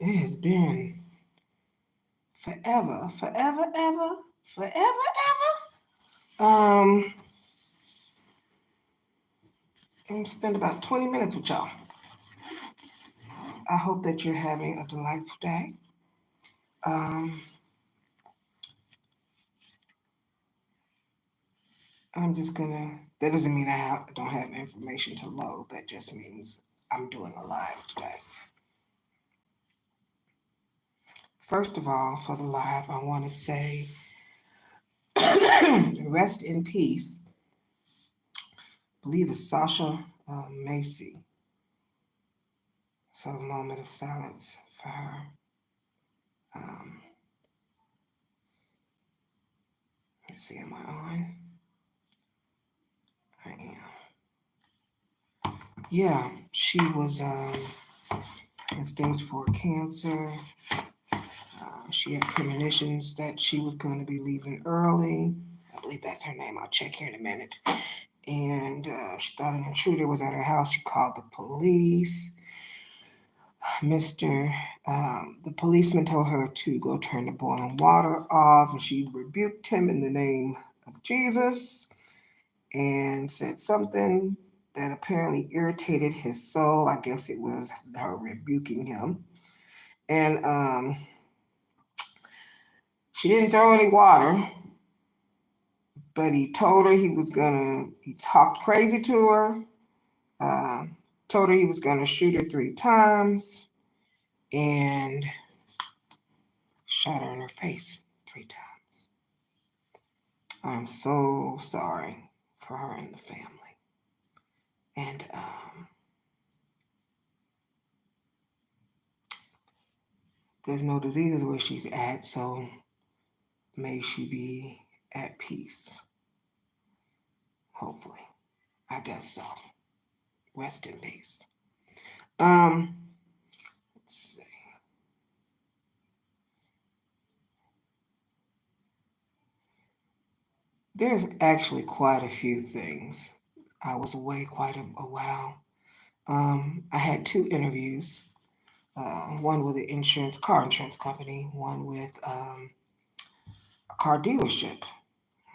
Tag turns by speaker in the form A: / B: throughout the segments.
A: It has been forever, forever, ever, forever, ever. I'm gonna spend about 20 minutes with y'all. I hope that you're having a delightful day. Um, I'm just gonna. That doesn't mean don't have information to load. That just means I'm doing a live today. First of all, for the live, I want to say rest in peace. I believe it's Sasha Macy. So a moment of silence for her. Um, let's see, am I on? I am. Yeah, she was in stage 4 cancer. She had premonitions that she was going to be leaving early. I believe that's her name. I'll check here in a minute. And she thought an intruder was at her house. She called the police. The policeman told her to go turn the boiling water off, and she rebuked him in the name of Jesus and said something that apparently irritated his soul. I guess it was her rebuking him. And she didn't throw any water, but he told her he talked crazy to her, uh, told her he was gonna shoot her 3 times, and shot her in her face 3 times. I'm so sorry for her and the family. And there's no diseases where she's at, so may she be at peace. Hopefully. I guess so. Rest in peace. Let's see. There's actually quite a few things. I was away quite a while. I had 2 interviews. One with an car insurance company, one with a car dealership.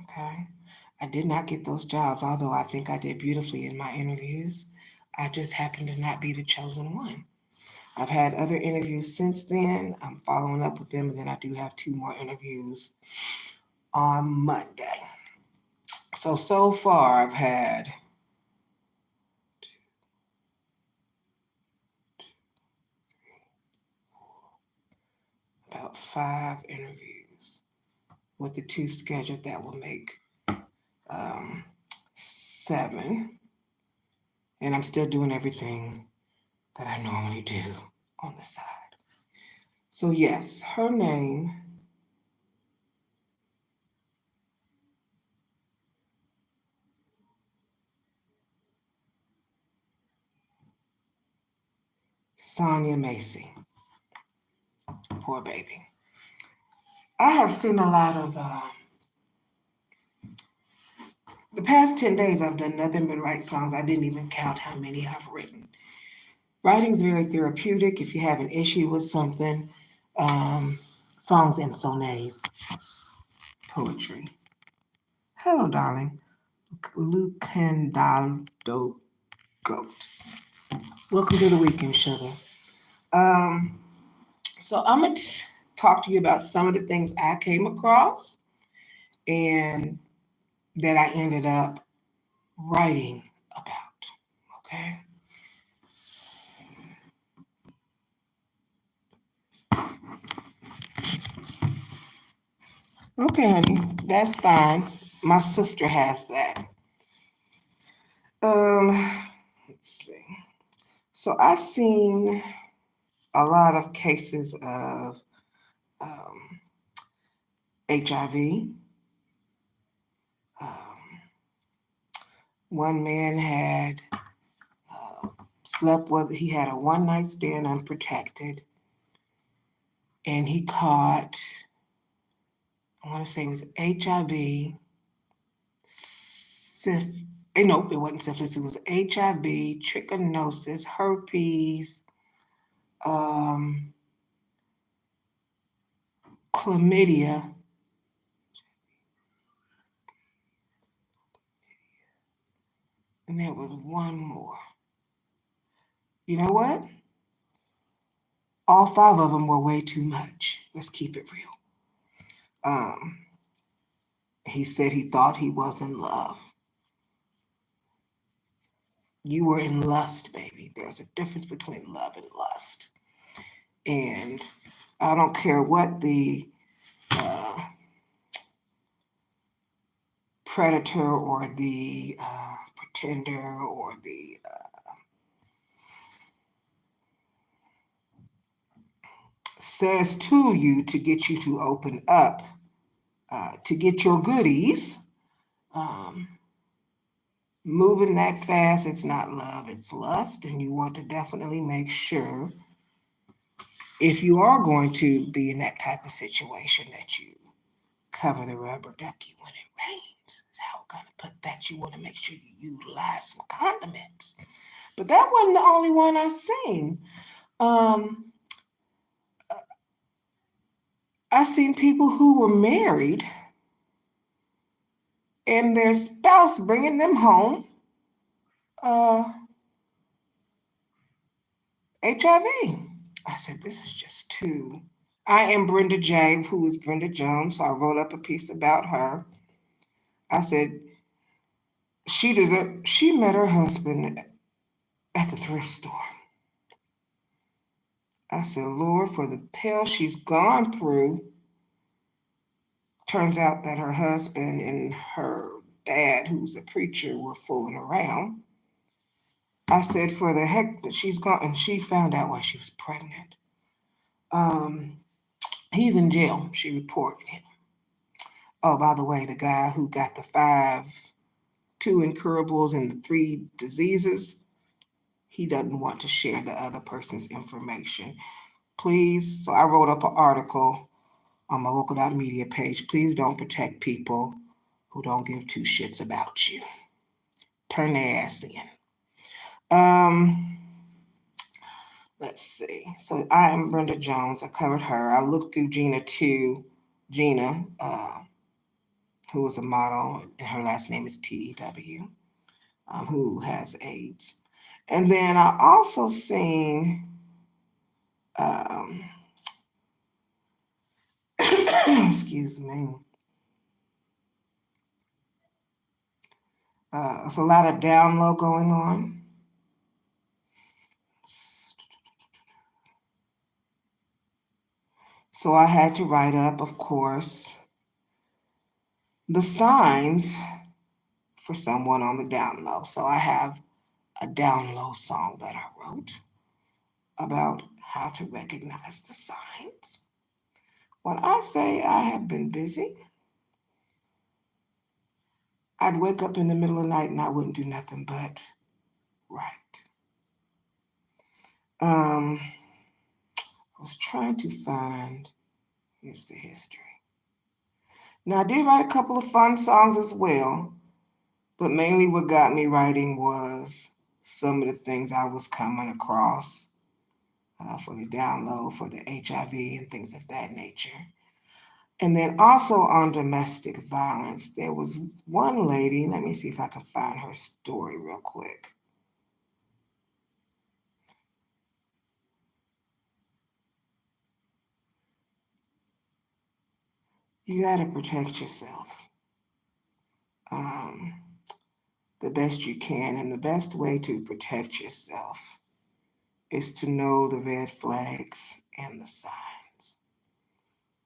A: Okay. I did not get those jobs, although I think I did beautifully in my interviews. I just happened to not be the chosen one. I've had other interviews since then. I'm following up with them, and then I do have 2 more interviews on Monday. So far, I've had about 5 interviews with the 2 scheduled that will make 7. And I'm still doing everything that I normally do on the side. So, yes, her name Sonia Macy. Poor baby. I have seen a lot of, the past 10 days, I've done nothing but write songs. I didn't even count how many I've written. Writing's very therapeutic. If you have an issue with something, songs and sonnets, poetry. Hello, darling. Lucandaldo Goat. Welcome to the weekend, sugar. Um, so I'm going to talk to you about some of the things I came across and that I ended up writing about. Okay. Okay, honey, that's fine. My sister has that. Let's see. So I've seen a lot of cases of HIV. Um, one man had he had a one-night stand unprotected, and he caught, I want to say it was HIV, nope, it wasn't syphilis, it was HIV, trichinosis, herpes, um, chlamydia, and there was one more. You know what? All five of them were way too much. Let's keep it real. Um, he said he thought he was in love. You were in lust, baby. There's a difference between love and lust. And I don't care what the uh, predator or the pretender or the says to you to get you to open up, to get your goodies. Um, moving that fast, it's not love, it's lust. And you want to definitely make sure, if you are going to be in that type of situation, that you cover the rubber ducky when it rains. How we're going to put that. You want to make sure you utilize some condiments. But that wasn't the only one I seen. Um, I seen people who were married and their spouse bringing them home uh, HIV. I said, this is just too. I am Brenda J, who is Brenda Jones. So I wrote up a piece about her. I said, she met her husband at the thrift store. I said, Lord, for the hell she's gone through. Turns out that her husband and her dad, who's a preacher, were fooling around. I said, for the heck that she's gone, and she found out why she was pregnant. Um, he's in jail. She reported him. Oh, by the way, the guy who got the two incurables and the three diseases, he doesn't want to share the other person's information. Please, so I wrote up an article on my local media page. Please don't protect people who don't give two shits about you. Turn their ass in. Um, let's see. So I am Brenda Jones. I covered her. I looked through Gina too. Gina, who was a model, and her last name is TEW, who has AIDS. And then I also seen, excuse me, there's a lot of down low going on. So I had to write up, of course, the signs for someone on the down low. So I have a down low song that I wrote about how to recognize the signs. When I say I have been busy, I'd wake up in the middle of the night and I wouldn't do nothing but write. I was trying to find, here's the history. Now, I did write a couple of fun songs as well, but mainly what got me writing was some of the things I was coming across for the download, for the HIV, and things of that nature. And then also on domestic violence, there was one lady, let me see if I can find her story real quick. You got to protect yourself the best you can. And the best way to protect yourself is to know the red flags and the signs.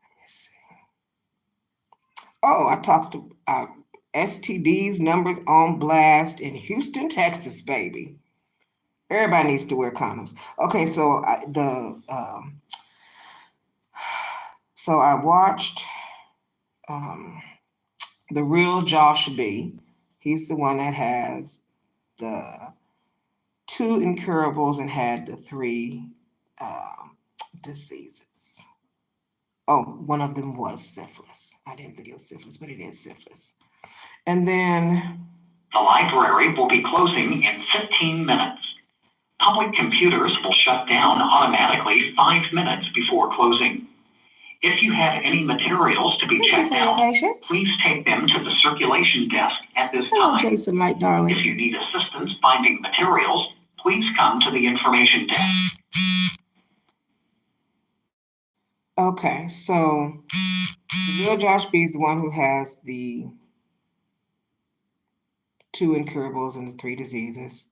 A: Let me see. Oh, I talked to STDs numbers on blast in Houston, Texas, baby. Everybody needs to wear condoms. Okay, so I watched um, the real Josh B. He's the one that has the two incurables and had the three diseases. Oh, one of them was syphilis. I didn't think it was syphilis, but it is syphilis. And then
B: the library will be closing in 15 minutes. Public computers will shut down automatically 5 minutes before closing. If you have any materials to be
A: Thank you
B: checked
A: for your
B: out,
A: patience.
B: please take them to the circulation desk at this
A: Hello,
B: time.
A: Jason Light,
B: If
A: darling.
B: you need assistance finding materials, please come to the information desk.
A: Okay, so the real Josh B is the one who has the 2 incurables and the 3 diseases.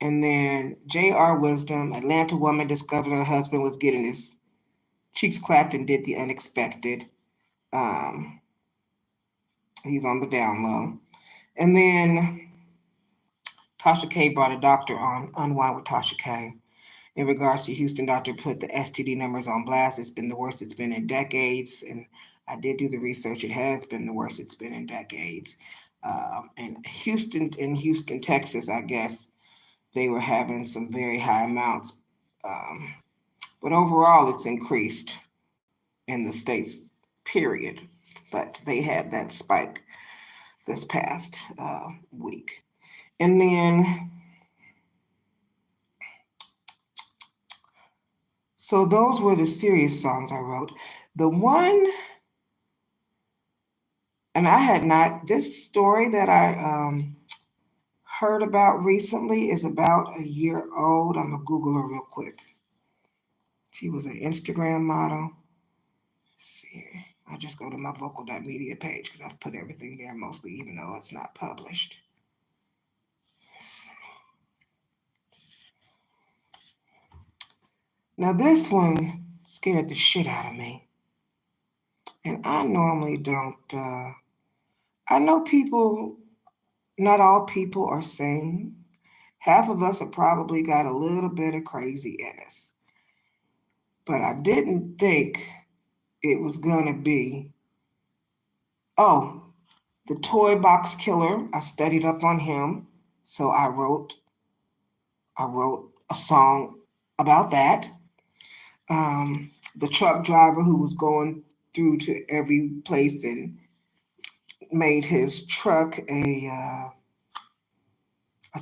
A: And then J.R. Wisdom, Atlanta woman, discovered her husband was getting his cheeks clapped and did the unexpected. Um, he's on the down low. And then Tasha K brought a doctor on Unwind with Tasha K. In regards to Houston, doctor put the STD numbers on blast. It's been the worst it's been in decades. And I did do the research. It has been the worst it's been in decades. And in Houston, Texas, I guess they were having some very high amounts. Um, but overall, it's increased in the states, period. But they had that spike this past week. And then, so those were the serious songs I wrote. The one, and I had not, this story that I heard about recently is about a year old. I'm going to Google her real quick. She was an Instagram model. Let's see here. I'll just go to my vocal.media page because I've put everything there mostly, even though it's not published. Now, this one scared the shit out of me. And I normally don't, I know people, not all people are sane. Half of us have probably got a little bit of crazy in us. But I didn't think it was going to be, oh, the toy box killer. I studied up on him. So I wrote a song about that. The truck driver who was going through to every place and made his truck a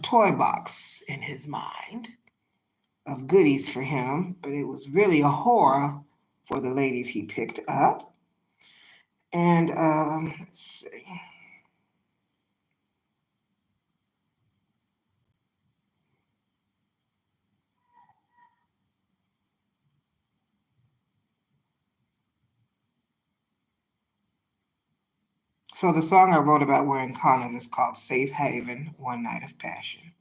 A: toy box in his mind of goodies for him, but it was really a horror for the ladies he picked up. And let's see. So the song I wrote about wearing condoms is called Safe Haven, One Night of Passion.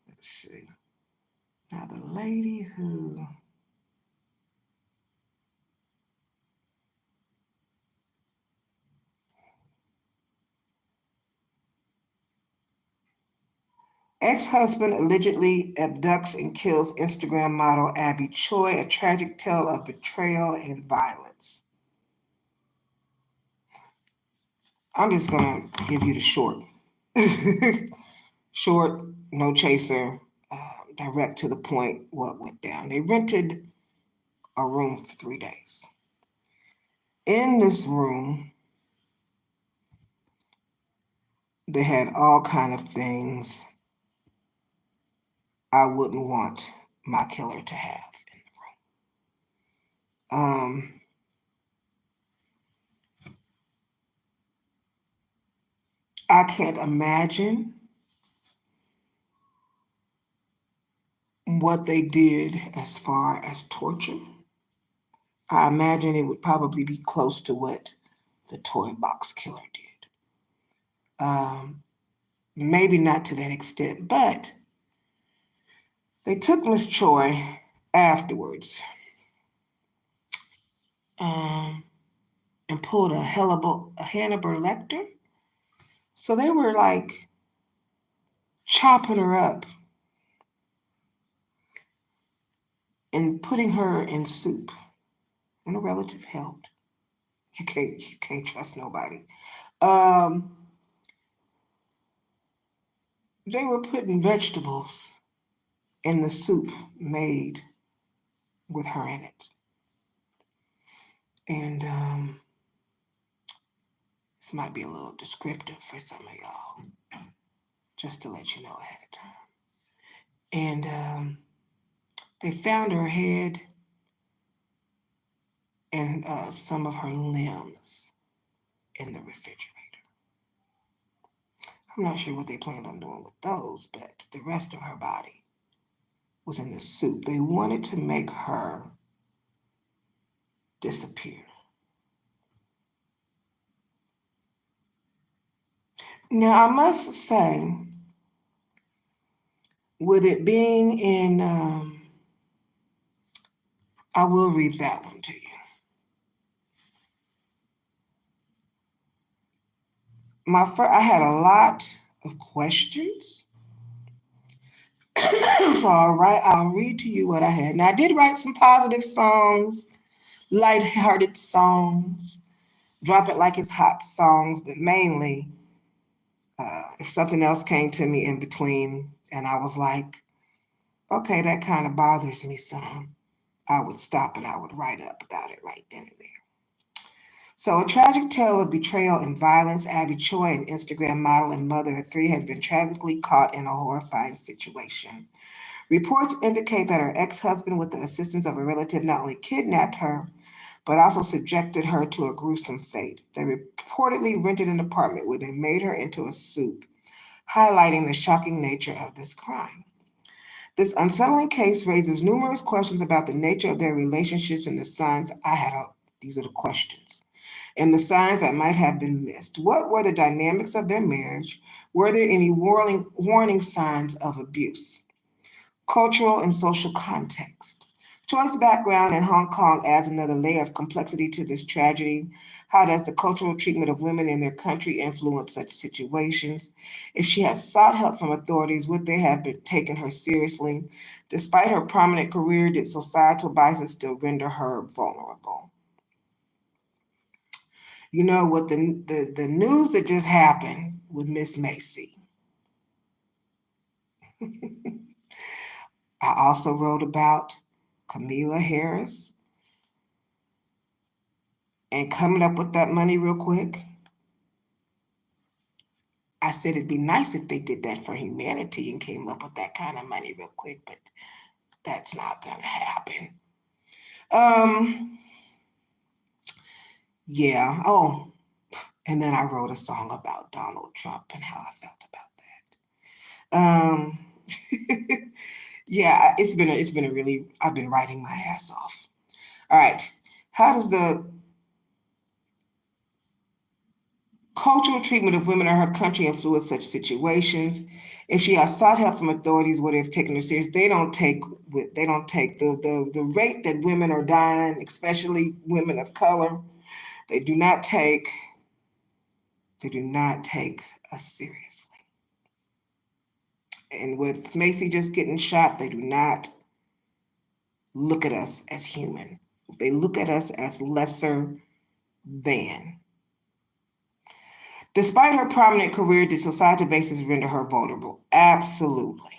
A: Let's see. Now the lady who ex-husband allegedly abducts and kills Instagram model Abby Choi, a tragic tale of betrayal and violence. I'm just gonna give you the short. Short, no chaser, direct to the point what went down. They rented a room for 3 days. In this room, they had all kind of things I wouldn't want my killer to have in the room. I can't imagine what they did as far as torture. I imagine it would probably be close to what the toy box killer did. Maybe not to that extent, but they took Miss Choi afterwards um, and pulled a Hannibal Lecter. So they were like chopping her up and putting her in soup. And a relative helped. You can't trust nobody. Um, they were putting vegetables in the soup made with her in it. And this might be a little descriptive for some of y'all, just to let you know ahead of time. And they found her head and some of her limbs in the refrigerator. I'm not sure what they planned on doing with those, but the rest of her body was in the soup. They wanted to make her disappear. Now, I must say, with it being in, I will read that one to you. I had a lot of questions. So I'll read to you what I had. Now I did write some positive songs, light-hearted songs, drop it like it's hot songs, but mainly if something else came to me in between and I was like, okay, that kind of bothers me some, I would stop and I would write up about it right then and there. So, a tragic tale of betrayal and violence. Abby Choi, an Instagram model and mother of three, has been tragically caught in a horrifying situation. Reports indicate that her ex husband, with the assistance of a relative, not only kidnapped her, but also subjected her to a gruesome fate. They reportedly rented an apartment where they made her into a soup, highlighting the shocking nature of this crime. This unsettling case raises numerous questions about the nature of their relationships and the signs these are the questions and the signs that might have been missed. What were the dynamics of their marriage? Were there any warning signs of abuse? Cultural and social context. Choi's background in Hong Kong adds another layer of complexity to this tragedy. How does the cultural treatment of women in their country influence such situations? If she had sought help from authorities, would they have been taken her seriously? Despite her prominent career, did societal biases still render her vulnerable? You know what the news that just happened with Miss Macy. I also wrote about Camila Harris and coming up with that money real quick. I said it'd be nice if they did that for humanity and came up with that kind of money real quick, but that's not gonna happen. Um, yeah. Oh, and then I wrote a song about Donald Trump and how I felt about that. Yeah, it's been a really I've been writing my ass off. All right. How does the cultural treatment of women in her country influence such situations? If she has sought help from authorities, would have taken her serious? They don't take the rate that women are dying, especially women of color. They do not take us seriously. And with Macy just getting shot, they do not look at us as human. They look at us as lesser than. Despite her prominent career, did societal basis render her vulnerable? Absolutely.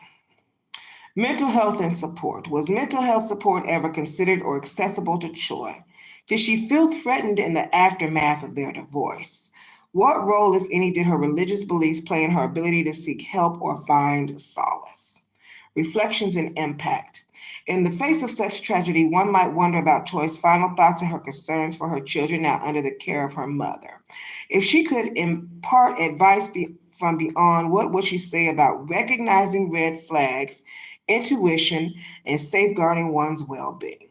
A: Mental health and support. Was mental health support ever considered or accessible to Choi? Did she feel threatened in the aftermath of their divorce? What role, if any, did her religious beliefs play in her ability to seek help or find solace? Reflections and impact. In the face of such tragedy, one might wonder about Choi's final thoughts and her concerns for her children now under the care of her mother. If she could impart advice from beyond, what would she say about recognizing red flags, intuition, and safeguarding one's well being?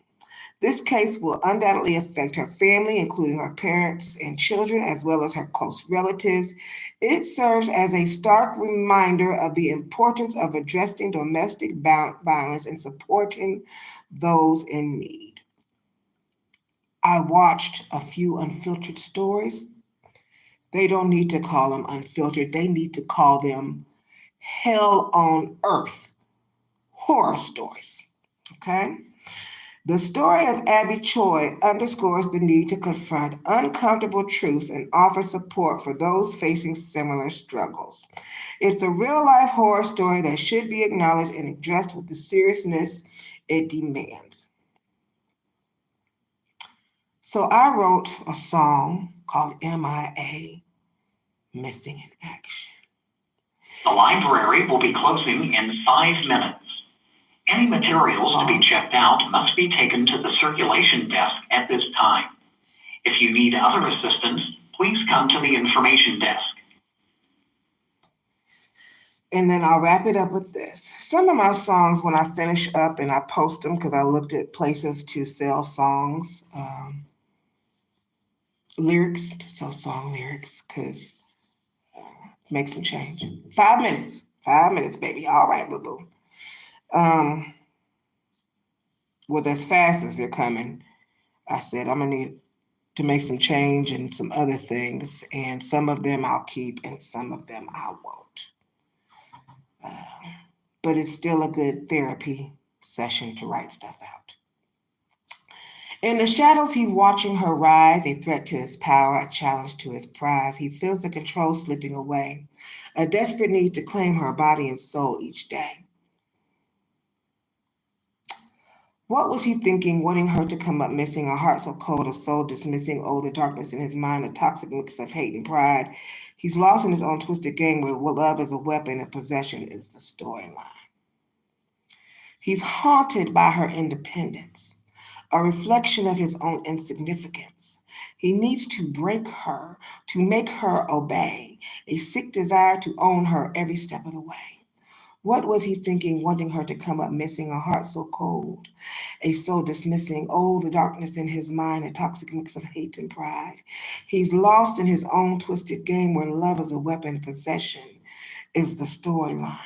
A: This case will undoubtedly affect her family, including her parents and children, as well as her close relatives. It serves as a stark reminder of the importance of addressing domestic violence and supporting those in need. I watched a few unfiltered stories. They don't need to call them unfiltered, they need to call them hell on earth horror stories. Okay? The story of Abby Choi underscores the need to confront uncomfortable truths and offer support for those facing similar struggles. It's a real life horror story that should be acknowledged and addressed with the seriousness it demands. So I wrote a song called MIA, Missing in Action.
B: The library will be closing in 5 minutes. Any materials to be checked out must be taken to the circulation desk at this time. If you need other assistance, please come to the information desk.
A: And then I'll wrap it up with this. Some of my songs, when I finish up and I post them, because I looked at places to sell songs, lyrics, to sell song lyrics, because make some change. 5 minutes, baby. All right, boo boo. With as fast as they're coming, I said I'm gonna need to make some change and some other things, and some of them I'll keep, and some of them I won't. But it's still a good therapy session to write stuff out. In the shadows, he's watching her rise, a threat to his power, a challenge to his prize. He feels the control slipping away, a desperate need to claim her body and soul each day. What was he thinking, wanting her to come up missing, a heart so cold, a soul dismissing, oh, the darkness in his mind, a toxic mix of hate and pride. He's lost in his own twisted game where love is a weapon and possession is the storyline. He's haunted by her independence, a reflection of his own insignificance. He needs to break her, to make her obey, a sick desire to own her every step of the way. What was he thinking, wanting her to come up missing, a heart so cold, a soul dismissing, oh, the darkness in his mind, a toxic mix of hate and pride. He's lost in his own twisted game where love is a weapon, possession is the storyline.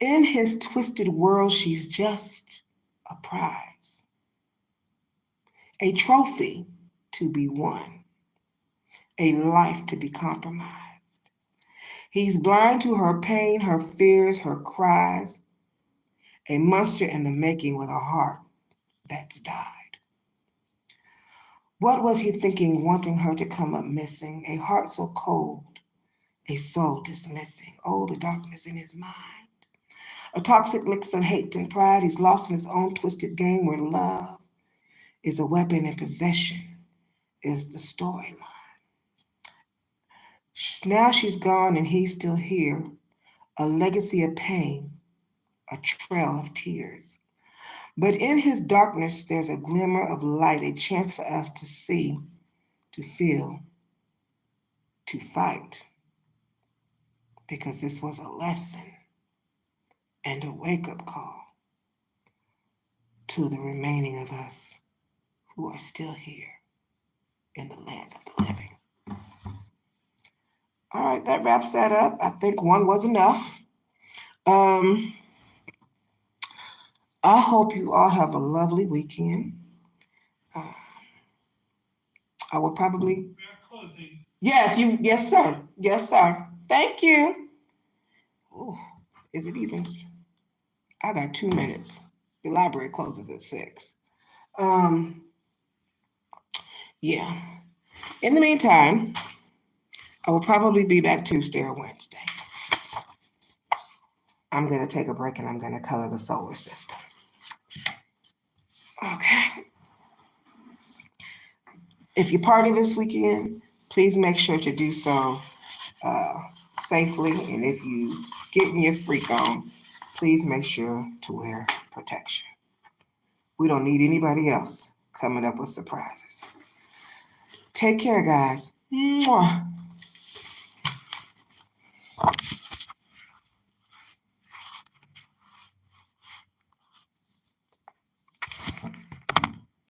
A: In his twisted world, she's just a prize, a trophy to be won, a life to be compromised. He's blind to her pain, her fears, her cries, a monster in the making with a heart that's died. What was he thinking, wanting her to come up missing, a heart so cold, a soul dismissing, oh, the darkness in his mind. A toxic mix of hate and pride, he's lost in his own twisted game where love is a weapon and possession is the storyline. Now she's gone and he's still here, a legacy of pain, a trail of tears. But in his darkness, there's a glimmer of light, a chance for us to see, to feel, to fight. Because this was a lesson and a wake-up call to the remaining of us who are still here in the land of the living. All right, that wraps that up. I think one was enough. I hope you all have a lovely weekend. I will probably. Yes, sir. Yes, sir. Thank you. Oh, is it even? I got 2 minutes. The library closes at 6. Yeah. In the meantime, I will probably be back Tuesday or Wednesday. I'm going to take a break and I'm going to color the solar system. Okay. If you party this weekend, please make sure to do so safely. And if you getting your freak on, please make sure to wear protection. We don't need anybody else coming up with surprises. Take care, guys. Mwah.